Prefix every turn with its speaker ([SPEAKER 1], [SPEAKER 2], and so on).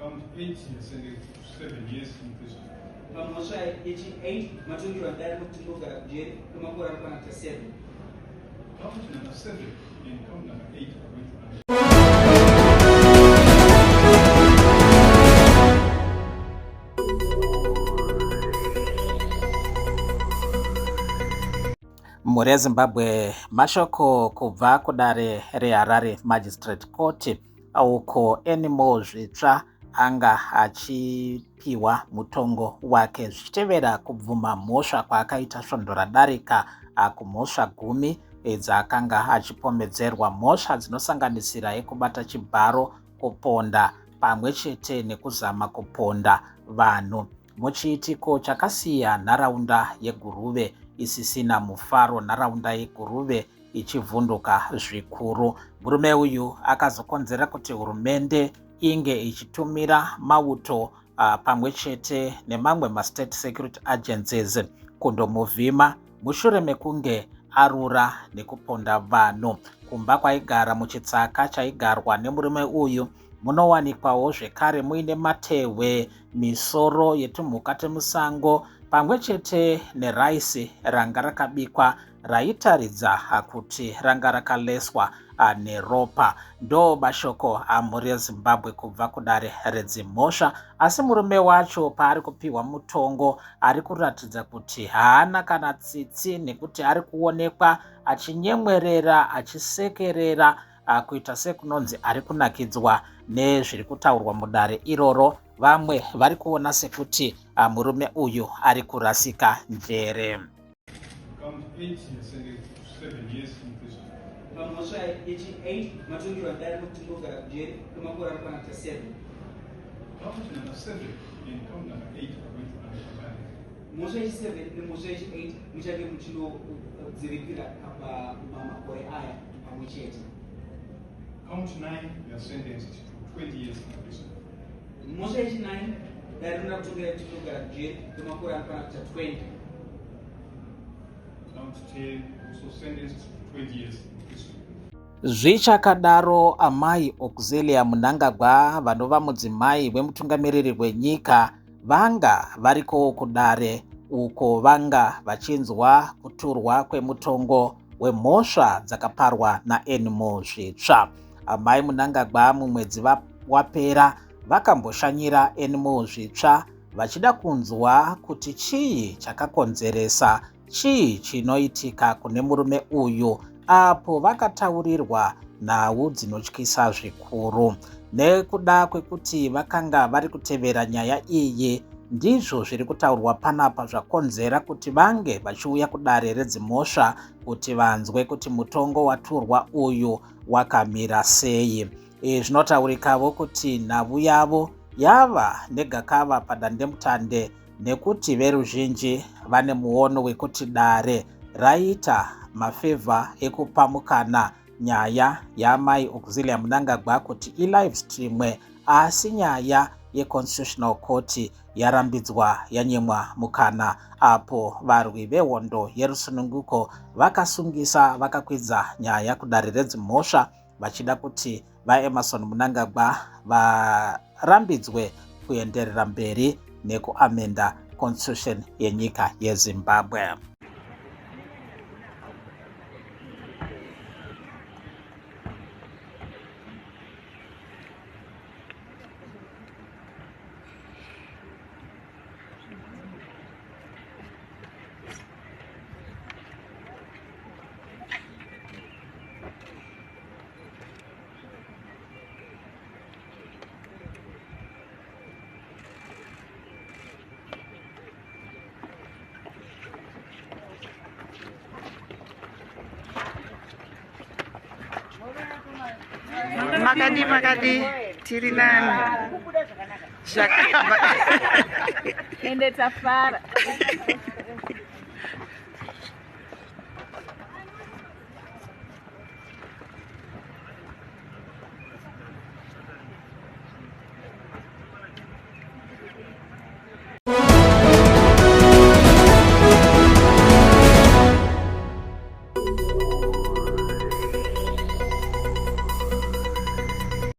[SPEAKER 1] Count 8, you're sending 7 years in prison.
[SPEAKER 2] Mosha yechi 8 matungi wa ndani kutunga jeri kama kwa alikuwa na 7.
[SPEAKER 1] Count number 7 and count number 8 are going to answer.
[SPEAKER 3] Muri Zimbabwe mashoko kubva kudare reHarare Magistrate Court uko Enimo zvitsva anga achipiwa mutongo wake zvichitevera kubvuma mhosva kwaakaita svondo radarika kumhosva 10 dzaakanga achipomedzerwa, mhosva dzinosanganisira yekubata chibharo, kuponda pamwe chete nekuzama kuponda vanhu muchiitiko chakasiya nharaunda yeGuruve isisina mufaro, nharaunda yeGuruve ichivhunduka zvikuru. Murume uyu akazokonzera kuti hurumende inge ichitumira mauto pamwe chete nemamwe ma-state security agencies kundomuvhima mushure mekunge arura nekuponda vanhu. Kumba kwaigara muchitsaka chaigarwa nemurume uyu munowanikwawo zvekare muine matehwe, misoro yetumhuka temusango pamwe chete neraisi ranga rakabikwa raitaridza kuti ranga rakaleswa neropa. Ndo mashoko amhuri yeZimbabwe kubva kudare redzimhosva. Asi murume wacho paari kupiwa mutongo ari kuratidza kuti haana kana tsitsi, nekuti ari kuonekwa achinyemwerera, achisekerera, kuita sekunonzi ari kunakidzwa nezviri kutaurwa mudare iroro. Vamwe vari kuona sekuti murume uyu ari kurasika njere.
[SPEAKER 1] Count 8, you're sending 7 years in prison.
[SPEAKER 2] Mosha yechi 8 matungi wa ndani kutunga jeri kama kwa alikuwa na 7.
[SPEAKER 1] Count number 7 and count number 8 are going to answer.
[SPEAKER 2] Mosha yechi 7 ne Mosha yechi 8 muchake muchindo dzirikira apa makore aya pamwe chete.
[SPEAKER 1] Count 9, you are sentenced to 20 years in prison.
[SPEAKER 2] Mosha yechi 9 darina kutunga jeri kama kwa alikuwa na 20.
[SPEAKER 1] Count 10, also sentenced to 20 years in prison.
[SPEAKER 3] Zvichakadaro amai Auxilia Mnangagwa vanova mudzimai wemutungamiriri wenyika vanga variko kudare uko vanga vachinzwa kuturwa kwemutongo wemhosva dzakaparwa naEnimo zvitsva. Amai Mnangagwa mumwedzi wapera vakamboshanyira Enimo zvitsva vachida kunzwa kuti chii chakakonzeresa, chii chinoitika kune murume uyu, apo vakataurirwa nhau dzinotyisa zvikuru. Nekuda kwekuti vakanga vari kutevera nyaya iyi, ndizvo zviri kutaurwa panapa zvakonzera kuti vange vachiuya kudare redzimhosva kuti vanzwe kuti mutongo waturwa uyu wakamira sei. Zvinotaurikavo kuti nhau yavo yava negakava padandemutande, nekuti veruzhinji vane muono wekuti dare raita mafevha ekupa mukana nyaya yaamai Auxilia Mnangagwa kuti ilive streamwe, asi nyaya yeConstitutional Court yarambidzwa yanyemwa mukana, apo varwi vehondo yerusununguko vakasungisa vakakwidza nyaya kudare redzimhosva vachida kuti vaEmmerson Mnangagwa varambidzwe kuenderera mberi nekuamenda constitution yenyika yeZimbabwe.
[SPEAKER 4] Makadi tirinani
[SPEAKER 5] ende tafara